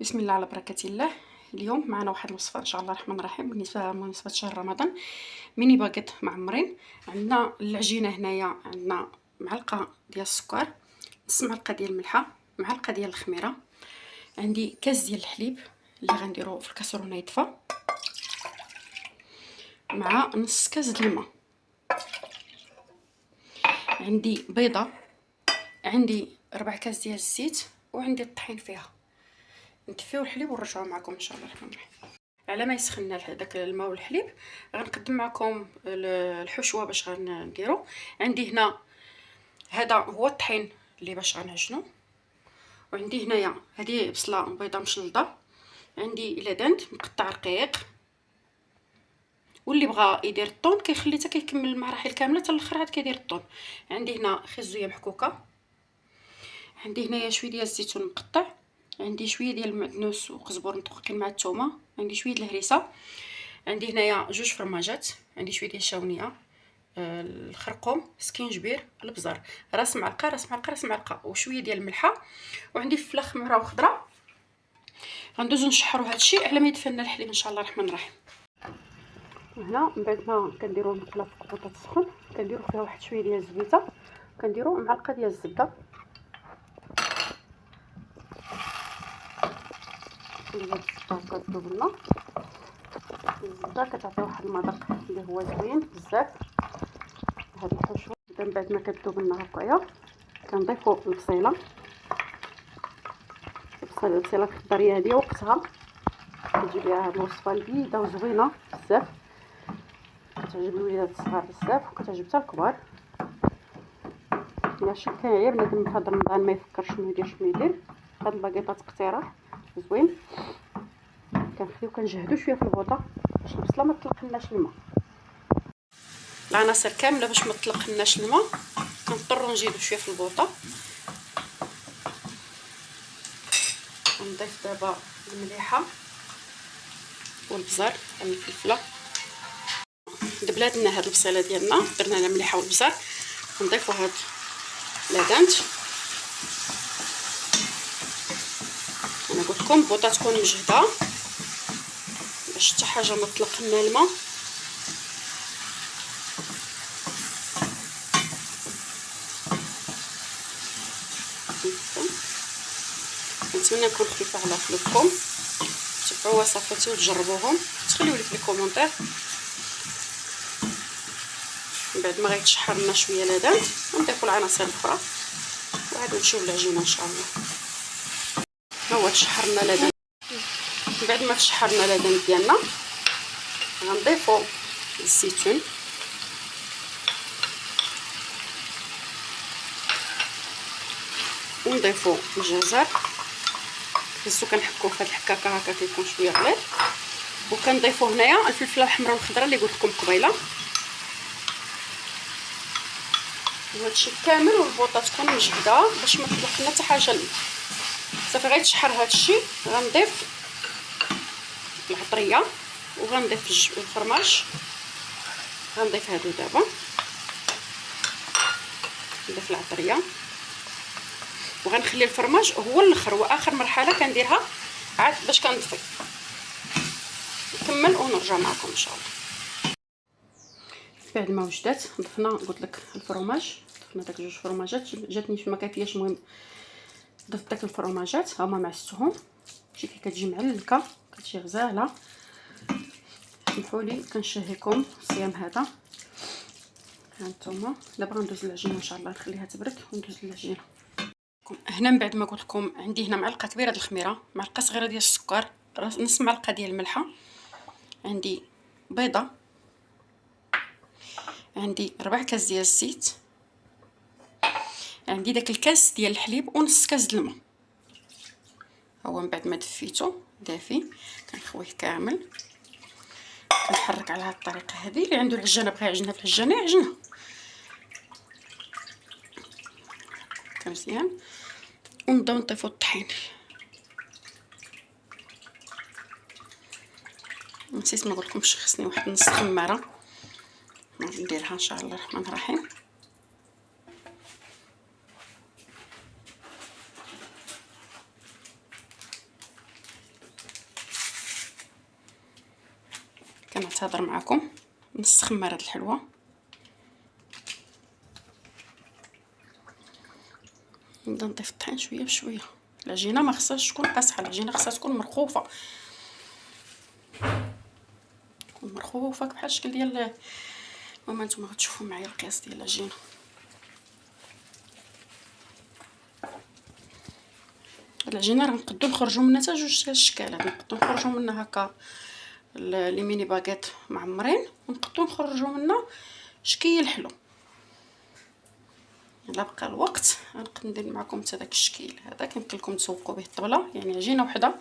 بسم الله على بركة الله. اليوم معنا واحد الوصفة ان شاء الله الرحمن الرحيم بالنسبة لمناسبة شهر رمضان. ميني باغيت معمرين. عندنا العجينة هنايا، عندنا معلقة ديال السكر، نص معلقة ديال الملحة، معلقة ديال الخميرة، عندي كاس ديال الحليب اللي غنديروه في الكاسرونة يطفى، مع نص كاس د الماء، عندي بيضة، عندي 4 كاس ديال الزيت، وعندي الطحين فيها. نطفيو الحليب ونرجعو معكم ان شاء الله الرحمن الرحيم. على ما يسخن داك الماء والحليب غنقدم معكم الحشوه باش غنديرو. عندي هنا هذا هو الطحين اللي باش غنعجنو، وعندي هنايا هذه بصله بيضه مشلضه، عندي لادند مقطع رقيق، واللي بغى يدير الطون كيخلي حتى كيكمل المراحل كامله حتى الاخر عاد كيدير الطون. عندي هنا خزويه محكوكه، عندي هنايا شويه ديال الزيتون مقطع، عندي شويه ديال المعدنوس وقزبر مدقوقين مع الثومه، عندي شويه الهريسه، عندي هنايا 2 فرماجات، عندي شويه ديال الشاونيه، الخرقوم، سكينجبير، البزار، راس معلقه راس معلقه راس معلقه، وشويه ديال الملحه، وعندي فلاخ حمراء وخضراء. غندوزو نشحروا هادشي على ما يدفن الحليب ان شاء الله الرحمن الرحيم. هنا من بعد ما كنديروا المقله في الكبوطه تسخن، كنديروا فيها واحد شويه ديال الزبيته، كنديروا معلقه ديال الزبده، كتذوب لنا الزبده، كتعطي واحد المذاق اللي هو زوين بزاف. هذه الحشوه من بعد ما كتذوب لنا هكايا كنضيفوا البصيله الخضريه هذه وقتها كتجي بها هاد الوصفه لذيذه وزوينه بزاف، كتعجب الوليدات الصغار بزاف وكتعجب حتى الكبار. الا شي كيعيا بنادم في هاد رمضان ما يفكرش شنو يدير شنو يدير، هاد الباكيطات اقتراح زوين. كنخليو كنجهدو شويه في البوطه باش البصله ما تطلقلناش الماء، العناصر كامله باش ما تطلقلناش الماء كنضطروا نزيدو شويه في البوطه. نضيف دابا المليحه والبزار والفلفله، دبلات لنا هاد البصيله ديالنا، درنا لها المليحه والبزار. نضيفوا هاد لادانت، انا قلت لكم البوطه تكون مجهده باش حتى حاجه ما تطلق لنا الماء. نتمنى نكون خفيفه على قلوبكم، تبعوا وصفاتي وتجربوهم، تخليوا لي في الكومونتير. من بعد ما غيتشحر لنا شويه لادانت نضيفوا العناصر الاخرى وعاد نشوف العجينه ان شاء الله. ها هو تشحرنا لادانت. من بعد ما تشحرنا لادانت ديالنا غنضيفوا الزيتون، ونضيفوا الجزر، خصو كنحكوه في هاد الحكاكه هكا كيكون شويه غليظ، وكنضيفوا هنايا الفلفله الحمراء والخضراء اللي قلت لكم قبيله. وهادشي كامل والبوطه تكون مجهده باش ما تطلق لنا حتى حاجه. صافي غيتشحر هادشي غنضيف العطريه وغنضيف الفرماج، غنضيف هادو دابا، نضيف العطريه وغنخلي الفرماج هو الاخر، واخر مرحله كنديرها عاد باش كنطفي. نكمل ونرجع معكم ان شاء الله. بعد ما وجدات ضفنا قلت لك الفرماج، ضفنا داك 2 فرماجات، جاتني ما كافياش، المهم ضفت داك الفرماجات هما معستهم. شوفي كتجي معلكه كتجي غزاله. سمحوا لي كنشهيكم الصيام هذا. ها انتم دابا غندوز العجينه ان شاء الله، نخليها تبرد وندوز العجينه. هنا من بعد ما قلت لكم عندي هنا معلقه كبيره ديال الخميره، معلقه صغيره ديال السكر، نص معلقه ديال الملحه، عندي بيضه، عندي 4 كاس ديال الزيت، عندي داك الكاس ديال الحليب ونص كاس د الماء. هو من بعد ما دفيته دافي كنخويه كامل، كنحرك على هذه الطريقه هذه. اللي عنده العجانه بغى يعجنها في العجانه يعجنها مزيان. ونبداو نضيفوا الطحين. نسيت ما قلتلكمش خصني واحد نص خماره نديرها ان شاء الله الرحمن الرحيم. كنعتذر معكم. نسخمر هاد الحلوه. نبدا نضيف الطحين شويه بشويه. العجينه ما خصهاش تكون قاصحه، العجينه خصها تكون مرخوفه، تكون مرخوفه بحال الشكل ديال المهم نتوما غتشوفوا معايا القياس ديال العجينه. هاد العجينه راه نقدو نخرجوا منها حتى جوج الاشكالات، نقدو نخرجوا منها هكا لي ميني باغيت معمرين، ونقدو نخرجوا منها شكل حلو. الا بقى الوقت غنقدر ندير معكم حتى داك الشكل هذا. يمكن لكم تسوقوا به الطبله، يعني عجينه وحده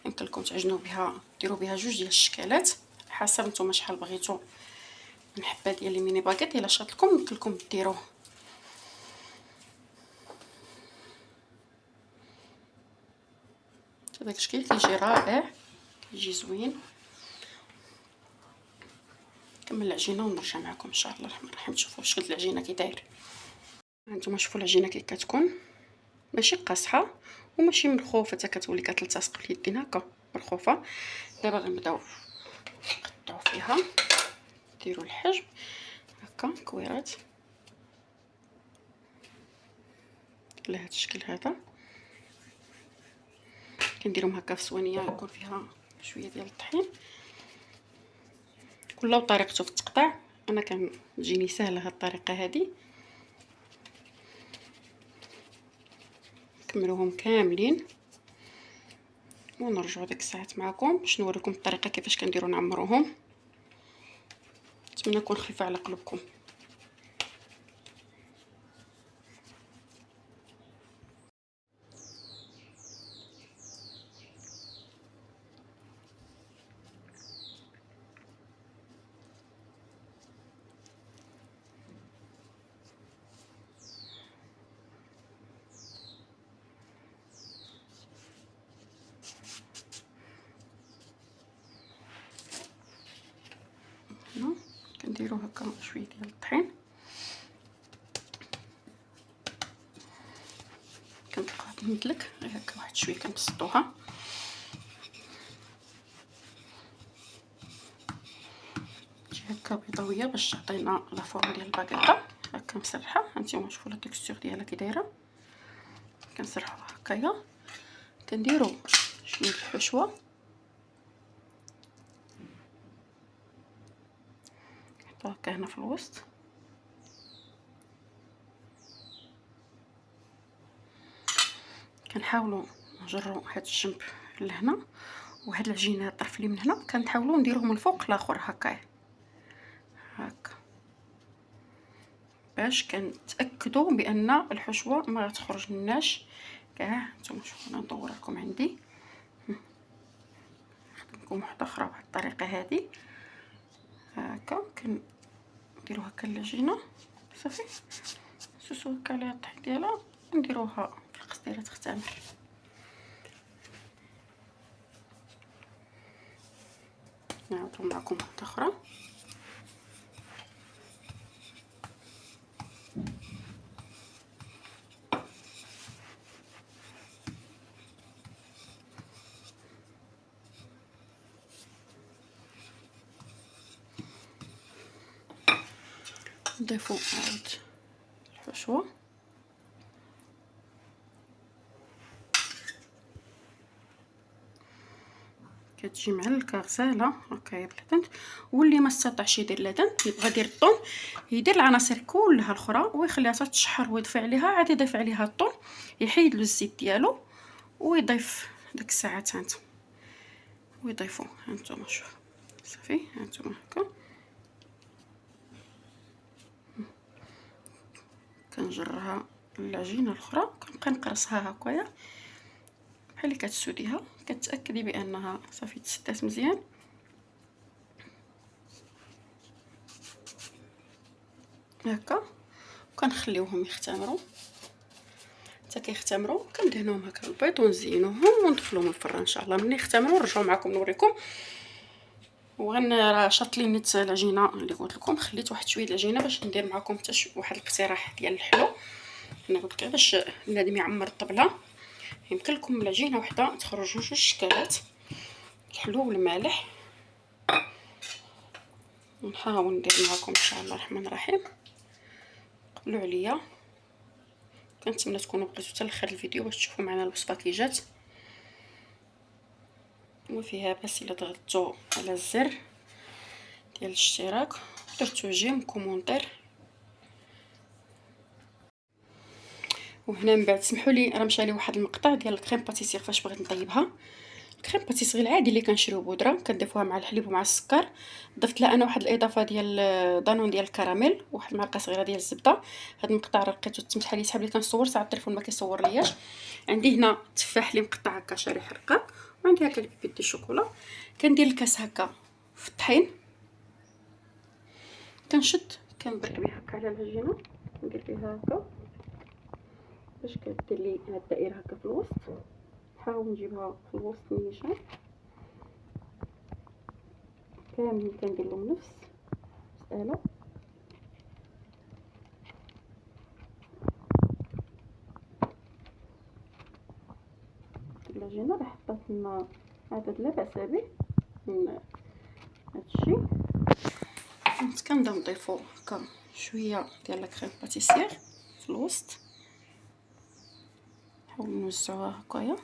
يمكن لكم تعجنوا بها، ديروا بها جوج ديال الشكالات حسب نتوما شحال بغيتوا من حبه ديال لي ميني باغيت. الا شاط لكم يمكن لكم ديروه. هذاك الشكل كيجي رائع، كيجي زوين. نكمل العجينه ونرجع معكم ان شاء الله الرحمن الرحيم تشوفوا شكل العجينه كي داير. هانتوما شوفوا العجينه كي كتكون ماشي قاصحه وماشي مرخوفه حتى كتولي كتلتصق في اليدين هكا مرخوفه. دابا غنبداو نقطعوا فيها، ديروا الحجم هكا كويرات على هذا الشكل هذا. كنديرهم هكا في صوانيه يكون فيها شويه ديال الطحين. كل طريقته في التقطيع، انا كتجيني سهله هاد الطريقه هذه. نكملوهم كاملين ونرجعوا ديك الساعات معكم باش نوريكم الطريقه كيفاش كنديروا نعمروهم. نتمنى نكون خفيفه على قلوبكم. كنديروا هكا شويه ديال الطحين، كنبقاو تمدلك غير هكا واحد شويه كنبسطوها. تجي هكا بيضاويه باش تعطينا لا فورم ديال الباكيطه هكا مسرحه. هانتوما شوفوا لا تيكستور ديالها كي دايره. كنسرحوها هكايا، كنديروا شويه الحشوه، نحطوها هكا هنا في الوسط. كنحاولوا نجروا هاد الجنب لهنا وهاد العجينه الطرف اللي من هنا كنحاولوا نديروه من الفوق الاخر هكا هكا باش كنتاكدوا بان الحشوه ما تخرج لناش كاع. نتوما شوفوا انا ندور لكم عندي، نخدم لكم واحده اخرى بهذه الطريقه هذه هكا. كنديروا هكا العجينه صافي، نسوسو هكا عليها الطحين ديالها، نديروها في القصديره تختمر. نعاودو معكم واحده اخرى. نضيفو عاود الحشوه، كتجي معلكه غزاله هكايا بلادنت. واللي ما استطاعش يدير لادنت يبغى يدير الطون، يدير العناصر كلها الاخرى ويخليها تشحر ويضيف عليها عاد يضيف عليها الطون، يحيد له الزيت ديالو ويضيف ديك الساعات هانتوما ويضيفوا. هانتوما شوف صافي، هانتوما هكا كنجرها العجينه الاخرى، كنبقى نقرصها هكايا بحال اللي كتسوديها، كتاكدي بانها صافي تسدات مزيان. هكا وكنخليوهم يختمروا حتى كيختمروا. كندهنوهم هكا بالبيض ونزينوهم وندخلوهم الفران ان شاء الله. ملي يختمروا نرجعوا معكم نوريكم. راه شاط لي نيت العجينه اللي قلت لكم، خليت واحد شويه العجينه باش ندير معكم حتى واحد الاقتراح ديال الحلو. انا قلت غير باش بنادم يعمر الطبله. يمكن لكم العجينه وحده تخرج جوج شكالات، الحلو والمالح. نحاول ندير معكم ان شاء الله الرحمن الرحيم. قبلوا عليا، كنتمنى تكونوا بقيتوا حتى لاخر الفيديو باش تشوفوا معنا الوصفه كي جات. وفيها بس الا ضغطتوا على الزر ديال الاشتراك درتو جيم كومونتير. وهنا من بعد سمحوا لي راه مشى لي واحد المقطع ديال الكريم باتيسير فاش بغيت نطيبها. الكريم باتيسير العادي اللي كنشريو بودره كنديفوها مع الحليب ومع السكر. ضفت لها انا واحد الاضافه ديال دانون ديال الكراميل، واحد المعلقه صغيره ديال الزبده. هذا المقطع راه لقيتو تمسح لي يسحب لي كنصور ساعه التليفون ما كيصور لياش. عندي هنا تفاح اللي مقطع هكا شريح رقاق، وعندي هكا البيبي دي شوكولا. كندير الكاس هكا في الطحين، كنشد كنبرك بيه هكا على العجينه، ندير فيها هكا باش كدير لي هاد الدائره هكا في الوسط. نحاول نجيبها في الوسط نيشان كاملين، كندير لهم نفس المساله. العجينه راه حطيت لنا عدد لا باس به من هادشي. كنبداو نضيفو هكا شويه ديال الكريم باتيسير في الوسط، نحاول نوزعوها هكايا.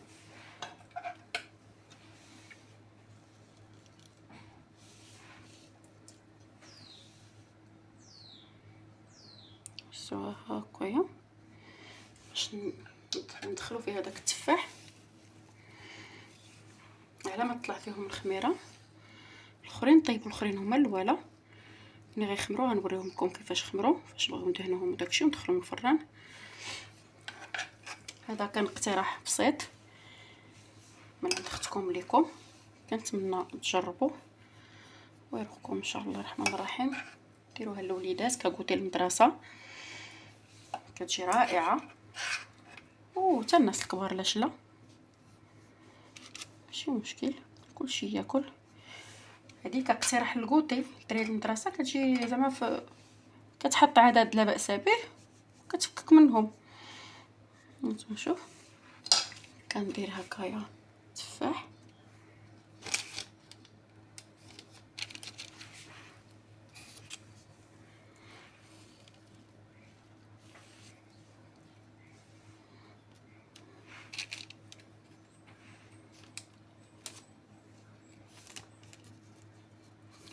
نوزعوها هكايا باش ندخلو فيها داك التفاح على ما تطلع فيهم الخميره. الاخرين طيبوا، الاخرين هما الاولى ملي غيخمروا غنوريهم لكم كيفاش خمروا، فاش بغيو ندهنوهم وداكشي وندخلهم الفران. هذا كان اقتراح بسيط من عند اختكم ليكم، كنتمنى تجربوه ويرقكم ان شاء الله الرحمن الرحيم. ديروها للوليدات كغوتي المدرسه، كتجي رائعه. وحتى الناس الكبار لاش لا، ماشي مشكل، كلشي ياكل. هذه كاقتراح للغوتي دراري المدرسه، كتجي زعما كتحط عدد لا باس به كتفكك منهم. نتوما شوف كندير هكايا تفاح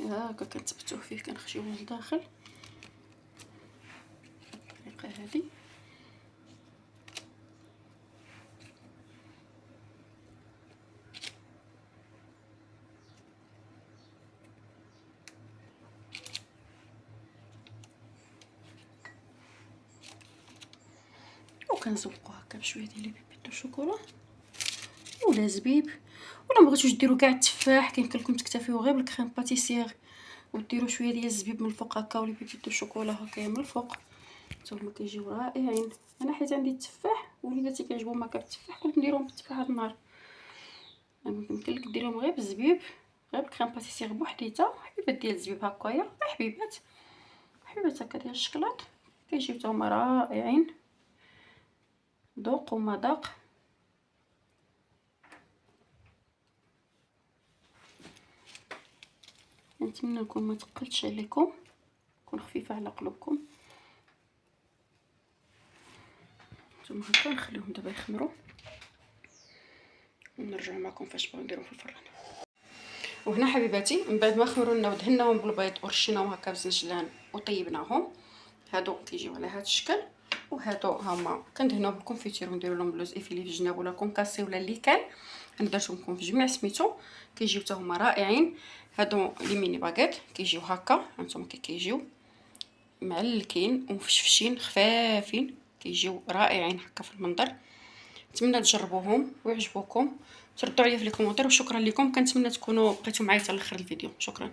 هكا كنثبتوه فيه، كنخشيوه لداخل بالطريقه هذه. وكنزوقو هكا بشويه ديال البيبي دو شوكولا ولا زبيب. ولا مبغيتوش ديروا كاع التفاح كيمكن لكم تكتفيو غير بالكريم باتيسير وديروا شويه ديال الزبيب من الفوق هكا ولا بيبي دو شوكولا هكايا من الفوق، حتى كيجيو رائعين. انا حيت عندي التفاح وليداتي كيعجبهم هكا بالتفاح كنت نديرهم بالتفاح هاد النهار. يمكن لك ديريهم غير بالزبيب، غير بالكريم باتيسير بوحديتها، حبيبات ديال الزبيب هكايا، حبيبات هكا ديال الشكلاط كيجيو حتى هما رائعين. ذوق ومذاق. نتمنى نكون ما تقلتش عليكم، تكون خفيفه على قلوبكم. نتوما هكا نخليهم دابا يخمروا ونرجع معكم فاش بغيو نديرهم في الفران. وهنا حبيباتي من بعد ما خمروا لنا ودهناهم بالبيض ورشيناهم هكا بزنجلان وطيبناهم، هادو كيجيو على هذا الشكل. وهادو هما كندهنوهم بالكونفيتير ونديروا لهم بلوز ايفيلي في الجناب ولا كونكاسي ولا اللي كان. انا درتهم لكم في جميع سميتو، كيجيو حتى هما رائعين. هادو لي ميني باغيت كيجيو هكا، هانتوما كيجيو معلكين ومفشفشين خفافين، كيجيو رائعين هكا في المنظر. نتمنى تجربوهم ويعجبوكم، تردوا عليا في لي كومونتير. وشكرا لكم، كنتمنى تكونوا بقيتوا معايا حتى لاخر الفيديو. شكرا.